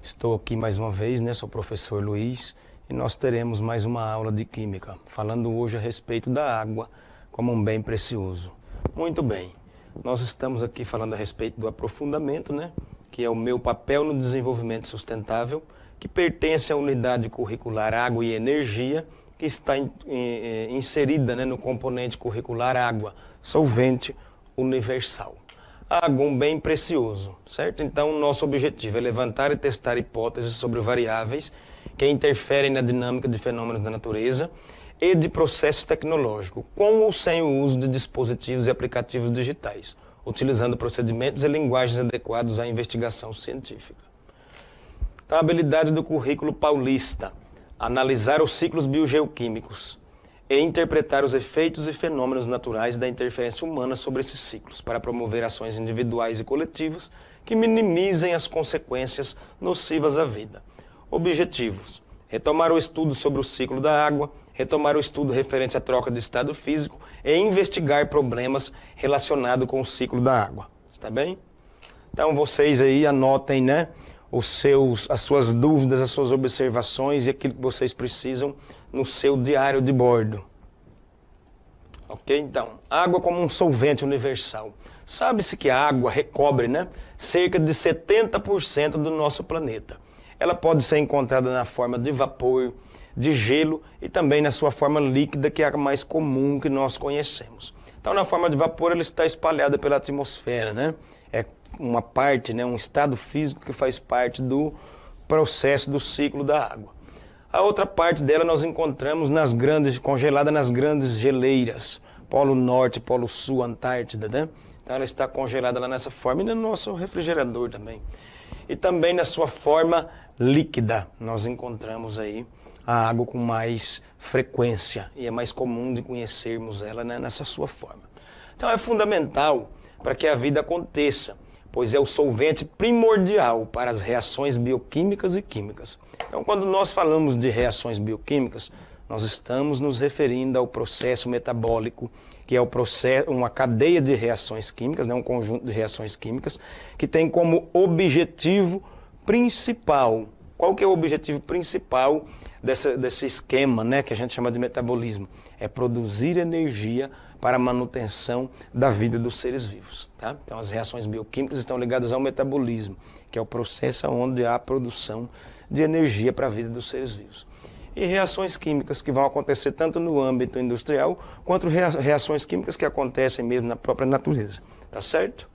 Estou aqui mais uma vez, né? Sou o professor Luiz e nós teremos mais uma aula de Química, falando hoje a respeito da água como um bem precioso. Muito bem, nós estamos aqui falando a respeito do aprofundamento, né? Que é o meu papel no desenvolvimento sustentável, que pertence à unidade curricular Água e Energia, que está inserida, né, no componente curricular Água, solvente universal. Água, um bem precioso, certo? Então, nosso objetivo é levantar e testar hipóteses sobre variáveis que interferem na dinâmica de fenômenos da natureza e de processo tecnológico, com ou sem o uso de dispositivos e aplicativos digitais, utilizando procedimentos e linguagens adequados à investigação científica. Então, a habilidade do currículo paulista: analisar os ciclos biogeoquímicos e interpretar os efeitos e fenômenos naturais da interferência humana sobre esses ciclos, para promover ações individuais e coletivas que minimizem as consequências nocivas à vida. Objetivos: retomar o estudo sobre o ciclo da água, retomar o estudo referente à troca de estado físico e investigar problemas relacionados com o ciclo da água. Está bem? Então vocês aí anotem, né, as suas dúvidas, as suas observações e aquilo que vocês precisam no seu diário de bordo. Ok? Então, água como um solvente universal. Sabe-se que a água recobre, né, cerca de 70% do nosso planeta. Ela pode ser encontrada na forma de vapor, de gelo e também na sua forma líquida, que é a mais comum que nós conhecemos. Então, na forma de vapor, ela está espalhada pela atmosfera, né? É uma parte, né, um estado físico que faz parte do processo do ciclo da água. A outra parte dela nós encontramos congelada nas grandes geleiras, Polo Norte, Polo Sul, Antártida, né? Então ela está congelada lá nessa forma e no nosso refrigerador também. E também na sua forma líquida nós encontramos aí a água com mais frequência e é mais comum de conhecermos ela, né, nessa sua forma. Então é fundamental para que a vida aconteça, pois é o solvente primordial para as reações bioquímicas e químicas. Então, quando nós falamos de reações bioquímicas, nós estamos nos referindo ao processo metabólico, que é uma cadeia de reações químicas, né, um conjunto de reações químicas, que tem como objetivo principal. Qual que é o objetivo principal desse esquema, né, que a gente chama de metabolismo? É produzir energia para a manutenção da vida dos seres vivos. Tá? Então, as reações bioquímicas estão ligadas ao metabolismo, que é o processo onde há a produção de energia para a vida dos seres vivos. E reações químicas que vão acontecer tanto no âmbito industrial, quanto reações químicas que acontecem mesmo na própria natureza. Tá certo?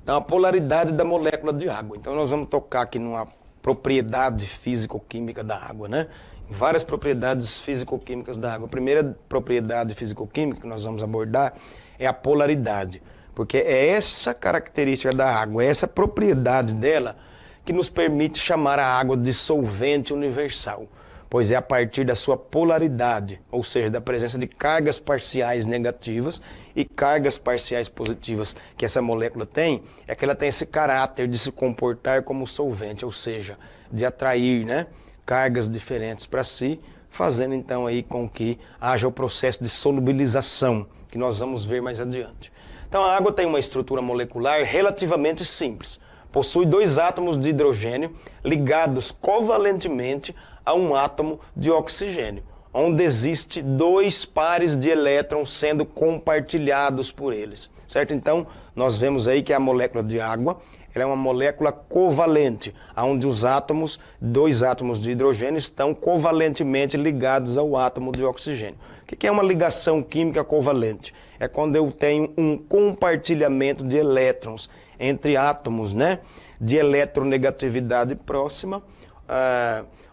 Então, a polaridade da molécula de água. Então, nós vamos tocar aqui numa propriedade físico-química da água, né? Várias propriedades físico-químicas da água. A primeira propriedade físico-química que nós vamos abordar é a polaridade, porque é essa característica da água, é essa propriedade dela que nos permite chamar a água de solvente universal, pois é a partir da sua polaridade, ou seja, da presença de cargas parciais negativas e cargas parciais positivas que essa molécula tem, é que ela tem esse caráter de se comportar como solvente, ou seja, de atrair, né, cargas diferentes para si, fazendo então aí com que haja o processo de solubilização, que nós vamos ver mais adiante. Então a água tem uma estrutura molecular relativamente simples. Possui dois átomos de hidrogênio ligados covalentemente a um átomo de oxigênio, onde existe dois pares de elétrons sendo compartilhados por eles, certo? Então nós vemos aí que a molécula de água, ela é uma molécula covalente, onde dois átomos de hidrogênio estão covalentemente ligados ao átomo de oxigênio. O que é uma ligação química covalente? É quando eu tenho um compartilhamento de elétrons entre átomos, né, de eletronegatividade próxima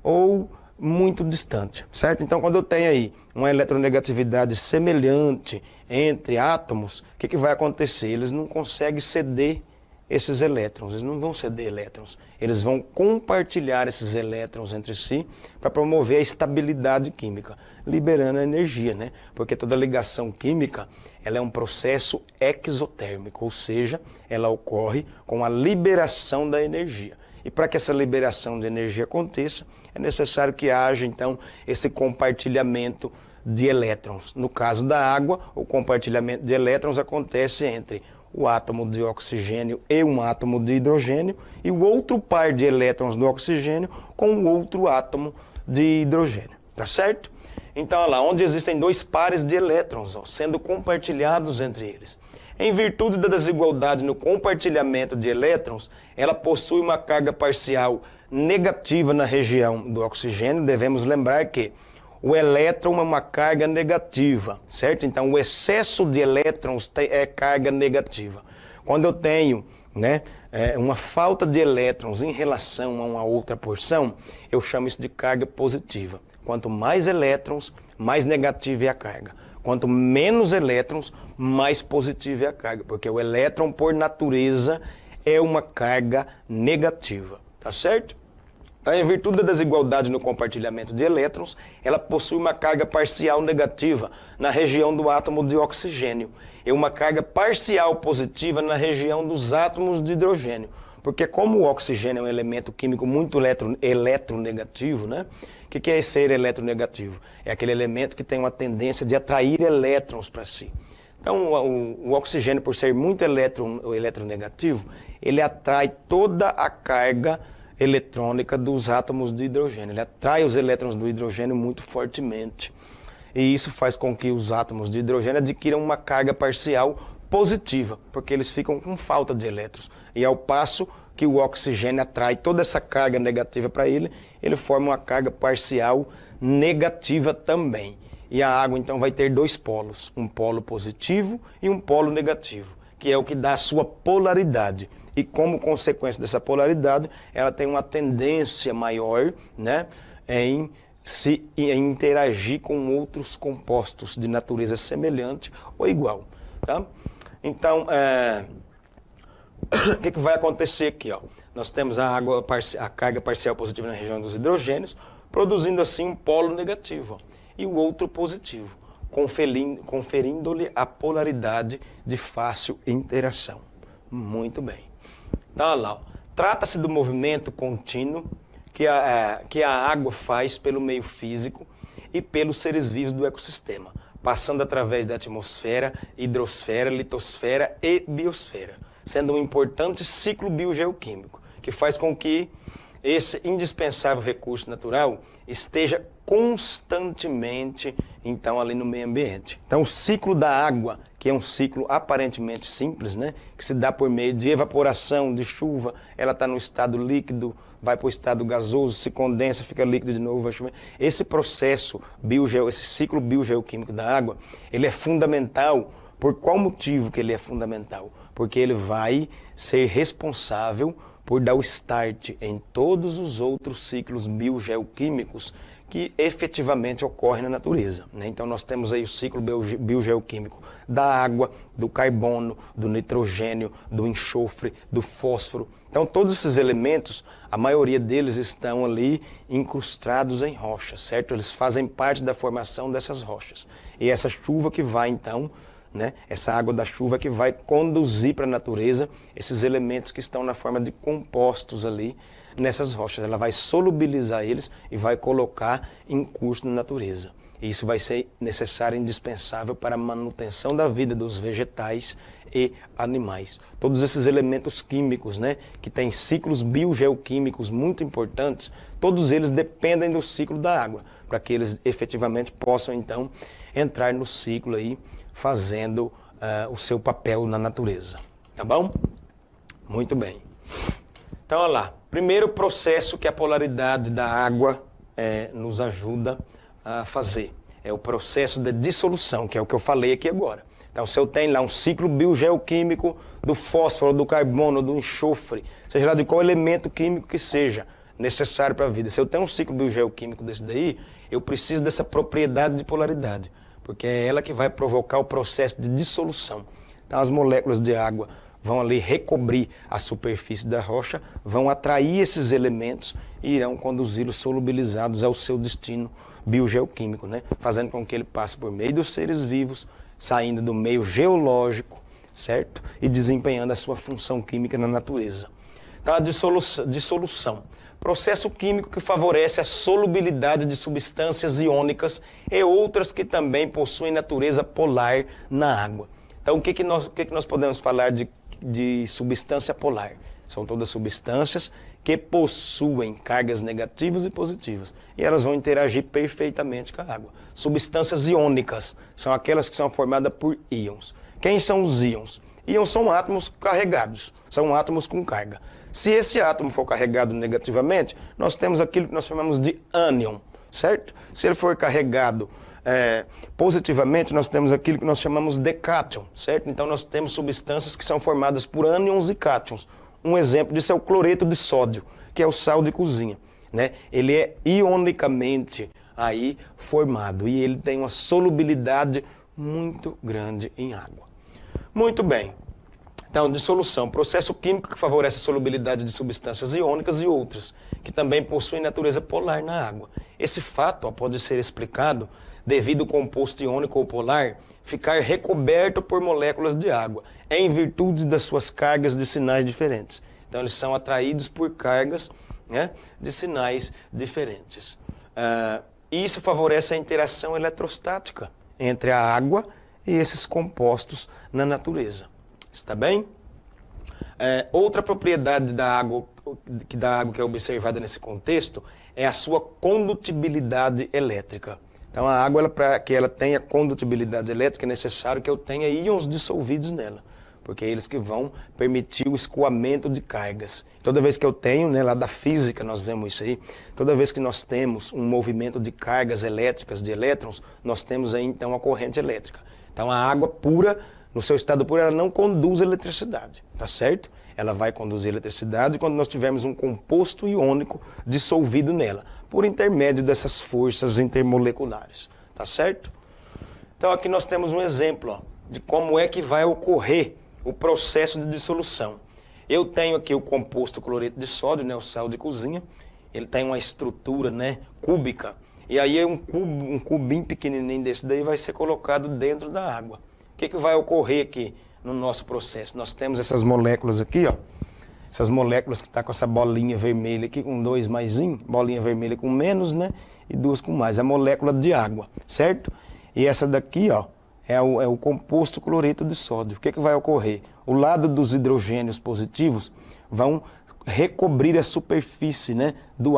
ou muito distante, certo? Então, quando eu tenho aí uma eletronegatividade semelhante entre átomos, o que vai acontecer? Eles não conseguem ceder esses elétrons, eles não vão ceder elétrons, eles vão compartilhar esses elétrons entre si para promover a estabilidade química, liberando a energia, né? Porque toda ligação química, ela é um processo exotérmico, ou seja, ela ocorre com a liberação da energia. E para que essa liberação de energia aconteça, é necessário que haja, então, esse compartilhamento de elétrons. No caso da água, o compartilhamento de elétrons acontece entre o átomo de oxigênio e um átomo de hidrogênio, e o outro par de elétrons do oxigênio com o outro átomo de hidrogênio, tá certo? Então, olha lá, onde existem dois pares de elétrons, ó, sendo compartilhados entre eles. Em virtude da desigualdade no compartilhamento de elétrons, ela possui uma carga parcial negativa na região do oxigênio. Devemos lembrar que o elétron é uma carga negativa, certo? Então, o excesso de elétrons é carga negativa. Quando eu tenho, uma falta de elétrons em relação a uma outra porção, eu chamo isso de carga positiva. Quanto mais elétrons, mais negativa é a carga. Quanto menos elétrons, mais positiva é a carga, porque o elétron, por natureza, é uma carga negativa, tá certo? Então, em virtude da desigualdade no compartilhamento de elétrons, ela possui uma carga parcial negativa na região do átomo de oxigênio e uma carga parcial positiva na região dos átomos de hidrogênio. Porque como o oxigênio é um elemento químico muito eletronegativo, né? O que é ser eletronegativo? É aquele elemento que tem uma tendência de atrair elétrons para si. Então, o oxigênio, por ser muito eletronegativo, ele atrai toda a carga eletrônica dos átomos de hidrogênio. Ele atrai os elétrons do hidrogênio muito fortemente. E isso faz com que os átomos de hidrogênio adquiram uma carga parcial positiva, porque eles ficam com falta de elétrons. E ao passo que o oxigênio atrai toda essa carga negativa para ele, ele forma uma carga parcial negativa também. E a água então vai ter dois polos, um polo positivo e um polo negativo, que é o que dá a sua polaridade. E como consequência dessa polaridade, ela tem uma tendência maior, em interagir com outros compostos de natureza semelhante ou igual. Tá? Então, o que vai acontecer aqui? Ó? Nós temos a carga parcial positiva na região dos hidrogênios, produzindo assim um polo negativo, ó, e o outro positivo, conferindo-lhe a polaridade de fácil interação. Muito bem. Então, olha lá. Trata-se do movimento contínuo que a água faz pelo meio físico e pelos seres vivos do ecossistema, passando através da atmosfera, hidrosfera, litosfera e biosfera, sendo um importante ciclo biogeoquímico, que faz com que esse indispensável recurso natural esteja constantemente, então, ali no meio ambiente. Então, o ciclo da água, que é um ciclo aparentemente simples, que se dá por meio de evaporação, de chuva, ela está no estado líquido, vai para o estado gasoso, se condensa, fica líquido de novo, vai chover. Esse processo, esse ciclo biogeoquímico da água, ele é fundamental. Por qual motivo que ele é fundamental? Porque ele vai ser responsável por dar o start em todos os outros ciclos biogeoquímicos que efetivamente ocorrem na natureza. Então nós temos aí o ciclo biogeoquímico da água, do carbono, do nitrogênio, do enxofre, do fósforo. Então todos esses elementos, a maioria deles estão ali incrustados em rochas, certo? Eles fazem parte da formação dessas rochas. E essa chuva que vai então, essa água da chuva que vai conduzir para a natureza esses elementos que estão na forma de compostos ali nessas rochas. Ela vai solubilizar eles e vai colocar em curso na natureza. E isso vai ser necessário e indispensável para a manutenção da vida dos vegetais e animais. Todos esses elementos químicos, que têm ciclos biogeoquímicos muito importantes, todos eles dependem do ciclo da água, para que eles efetivamente possam então entrar no ciclo aí, fazendo o seu papel na natureza. Tá bom? Muito bem. Então, olha lá. Primeiro processo que a polaridade da água nos ajuda a fazer é o processo de dissolução, que é o que eu falei aqui agora. Então, se eu tenho lá um ciclo biogeoquímico do fósforo, do carbono, do enxofre, seja lá de qual elemento químico que seja necessário para a vida, se eu tenho um ciclo biogeoquímico desse daí, eu preciso dessa propriedade de polaridade, porque é ela que vai provocar o processo de dissolução. Então, as moléculas de água vão ali recobrir a superfície da rocha, vão atrair esses elementos e irão conduzi-los solubilizados ao seu destino biogeoquímico, fazendo com que ele passe por meio dos seres vivos, saindo do meio geológico, certo? E desempenhando a sua função química na natureza. Então, a dissolução. Processo químico que favorece a solubilidade de substâncias iônicas e outras que também possuem natureza polar na água. Então, o que nós podemos falar de substância polar? São todas substâncias que possuem cargas negativas e positivas. E elas vão interagir perfeitamente com a água. Substâncias iônicas são aquelas que são formadas por íons. Quem são os íons? Íons são átomos carregados, são átomos com carga. Se esse átomo for carregado negativamente, nós temos aquilo que nós chamamos de ânion, certo? Se ele for carregado positivamente, nós temos aquilo que nós chamamos de cátion, certo? Então nós temos substâncias que são formadas por ânions e cátions. Um exemplo disso é o cloreto de sódio, que é o sal de cozinha, né? Ele é ionicamente aí formado e ele tem uma solubilidade muito grande em água. Muito bem. Então, dissolução, processo químico que favorece a solubilidade de substâncias iônicas e outras, que também possuem natureza polar na água. Esse fato pode ser explicado devido ao composto iônico ou polar ficar recoberto por moléculas de água, em virtude das suas cargas de sinais diferentes. Então, eles são atraídos por cargas, né, de sinais diferentes. Isso favorece a interação eletrostática entre a água e esses compostos na natureza. Está bem? Outra propriedade da água que é observada nesse contexto é a sua condutibilidade elétrica. Então, a água, para que ela tenha condutibilidade elétrica, é necessário que eu tenha íons dissolvidos nela, porque é eles que vão permitir o escoamento de cargas. Toda vez que eu tenho, né, lá da física nós vemos isso aí, toda vez que nós temos um movimento de cargas elétricas, de elétrons, nós temos aí então a corrente elétrica. Então, a água pura, no seu estado puro, ela não conduz eletricidade, tá certo? Ela vai conduzir eletricidade quando nós tivermos um composto iônico dissolvido nela, por intermédio dessas forças intermoleculares, tá certo? Então aqui nós temos um exemplo de como é que vai ocorrer o processo de dissolução. Eu tenho aqui o composto cloreto de sódio, né, o sal de cozinha, ele tem uma estrutura, né, cúbica, e aí um cubinho pequenininho desse daí vai ser colocado dentro da água. O que vai ocorrer aqui no nosso processo? Nós temos essas moléculas aqui, ó. Essas moléculas que estão com essa bolinha vermelha aqui, com 2 maisinho, bolinha vermelha com menos, né? E 2 com mais. A molécula de água, certo? E essa daqui, ó, é o composto cloreto de sódio. O que vai ocorrer? O lado dos hidrogênios positivos vão recobrir a superfície, né, do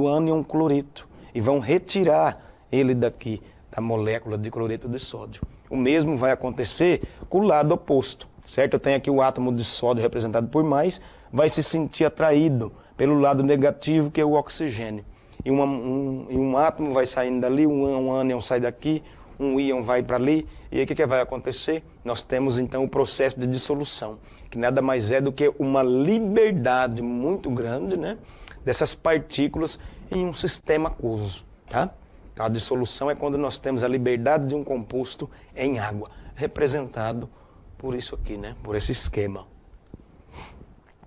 ânion cloreto e vão retirar ele daqui, da molécula de cloreto de sódio. O mesmo vai acontecer com o lado oposto, certo? Eu tenho aqui o átomo de sódio representado por mais, vai se sentir atraído pelo lado negativo, que é o oxigênio. E um átomo vai saindo dali, um ânion sai daqui, um íon vai para ali, e aí o que vai acontecer? Nós temos então o processo de dissolução, que nada mais é do que uma liberdade muito grande, né, dessas partículas em um sistema aquoso, tá? A dissolução é quando nós temos a liberdade de um composto em água, representado por isso aqui, né? Por esse esquema.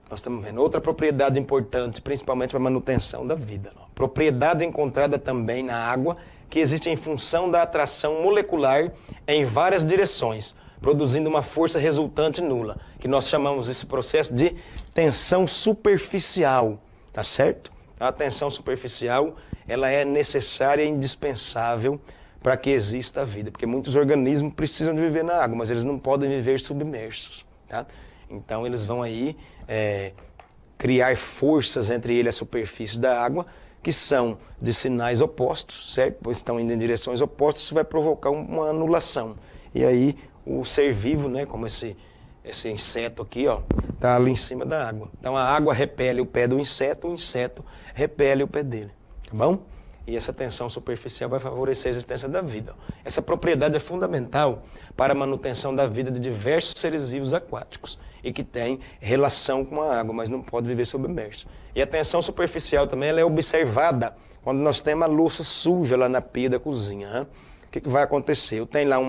Nós estamos vendo outra propriedade importante, principalmente para a manutenção da vida. Propriedade encontrada também na água, que existe em função da atração molecular em várias direções, produzindo uma força resultante nula, que nós chamamos esse processo de tensão superficial, tá certo? A tensão superficial, ela é necessária e indispensável para que exista a vida, porque muitos organismos precisam de viver na água, mas eles não podem viver submersos, tá? Então eles vão aí criar forças entre ele e a superfície da água, que são de sinais opostos, certo? Pois estão indo em direções opostas, isso vai provocar uma anulação. E aí o ser vivo, né, como esse inseto aqui, ó, tá ali em cima da água. Então a água repele o pé do inseto, o inseto repele o pé dele, tá bom? E essa tensão superficial vai favorecer a existência da vida. Essa propriedade é fundamental para a manutenção da vida de diversos seres vivos aquáticos e que tem relação com a água, mas não pode viver submerso. E a tensão superficial também ela é observada quando nós temos a louça suja lá na pia da cozinha. Hein? O que vai acontecer? Eu tenho lá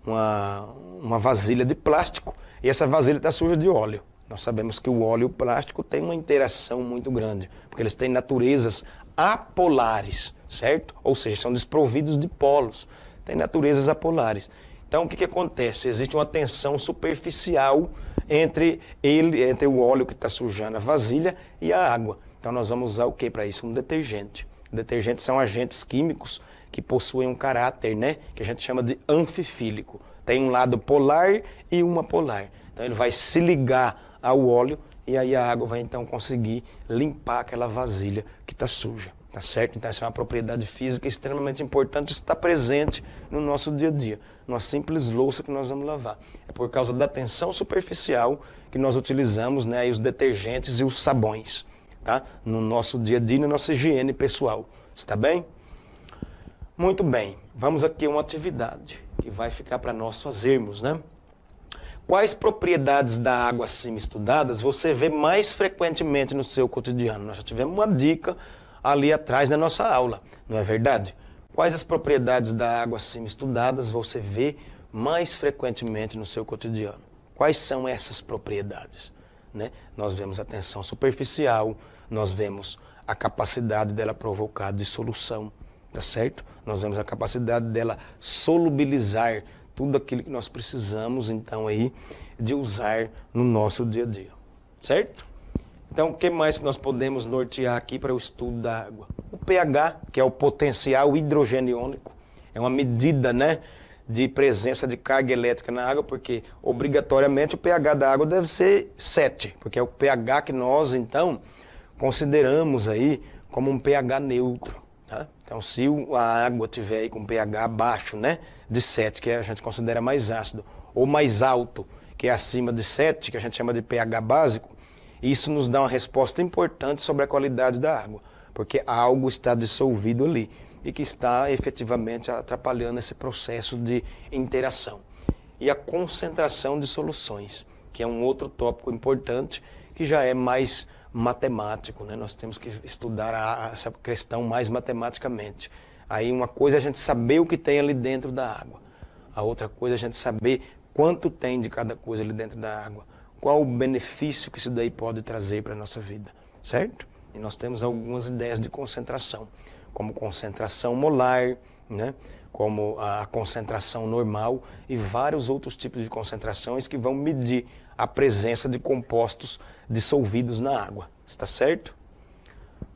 uma vasilha de plástico e essa vasilha está suja de óleo. Nós sabemos que o óleo e o plástico têm uma interação muito grande, porque eles têm naturezas apolares, certo? Ou seja, são desprovidos de polos, têm naturezas apolares. Então, o que acontece? Existe uma tensão superficial entre o óleo que está sujando a vasilha e a água. Então, nós vamos usar o que para isso? Um detergente. Detergentes são agentes químicos que possuem um caráter, né, que a gente chama de anfifílico. Tem um lado polar e uma polar. Então ele vai se ligar ao óleo e aí a água vai então conseguir limpar aquela vasilha que está suja, tá certo? Então essa é uma propriedade física extremamente importante, está presente no nosso dia a dia, numa simples louça que nós vamos lavar. É por causa da tensão superficial que nós utilizamos, né, os detergentes e os sabões, tá? No nosso dia a dia, na nossa higiene pessoal. Está bem? Muito bem, vamos aqui a uma atividade que vai ficar para nós fazermos, né? Quais propriedades da água acima estudadas você vê mais frequentemente no seu cotidiano? Nós já tivemos uma dica ali atrás na nossa aula, não é verdade? Quais as propriedades da água acima estudadas você vê mais frequentemente no seu cotidiano? Quais são essas propriedades? Né? Nós vemos a tensão superficial, nós vemos a capacidade dela provocar dissolução, tá certo? Nós vemos a capacidade dela solubilizar tudo aquilo que nós precisamos, então, aí, de usar no nosso dia a dia, certo? Então, o que mais que nós podemos nortear aqui para o estudo da água? O pH, que é o potencial hidrogeniônico, é uma medida, né, de presença de carga elétrica na água, porque, obrigatoriamente, o pH da água deve ser 7, porque é o pH que nós, então, consideramos aí como um pH neutro. Tá? Então, se a água tiver aí com pH baixo, né, de 7, que a gente considera mais ácido, ou mais alto, que é acima de 7, que a gente chama de pH básico, isso nos dá uma resposta importante sobre a qualidade da água, porque algo está dissolvido ali e que está efetivamente atrapalhando esse processo de interação. E a concentração de soluções, que é um outro tópico importante, que já é mais matemático, né? Nós temos que estudar essa questão mais matematicamente. Aí uma coisa é a gente saber o que tem ali dentro da água. A outra coisa é a gente saber quanto tem de cada coisa ali dentro da água. Qual o benefício que isso daí pode trazer para a nossa vida, certo? E nós temos algumas ideias de concentração, como concentração molar, né? Como a concentração normal e vários outros tipos de concentrações que vão medir a presença de compostos dissolvidos na água. Está certo?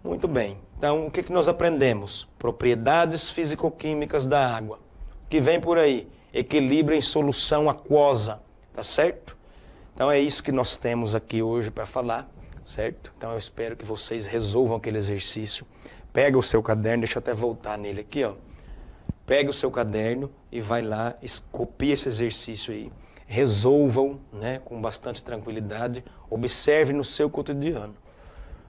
Muito bem. Então, o que nós aprendemos? Propriedades físico-químicas da água. O que vem por aí? Equilíbrio em solução aquosa. Tá certo? Então, é isso que nós temos aqui hoje para falar. Certo? Então, eu espero que vocês resolvam aquele exercício. Pega o seu caderno, deixa eu até voltar nele aqui, ó. Pega o seu caderno e vai lá, copia esse exercício aí. Resolvam, né, com bastante tranquilidade, observe no seu cotidiano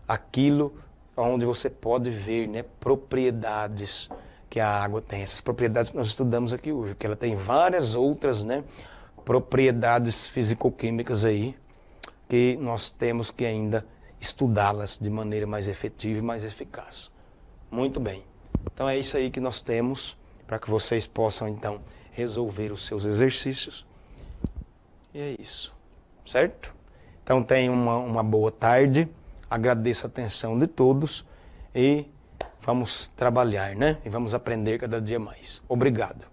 aquilo onde você pode ver, né, propriedades que a água tem. Essas propriedades que nós estudamos aqui hoje, porque ela tem várias outras, né, propriedades físico-químicas aí que nós temos que ainda estudá-las de maneira mais efetiva e mais eficaz. Muito bem. Então é isso aí que nós temos para que vocês possam, então, resolver os seus exercícios. E é isso, certo? Então tenham uma boa tarde, agradeço a atenção de todos e vamos trabalhar, né? E vamos aprender cada dia mais. Obrigado.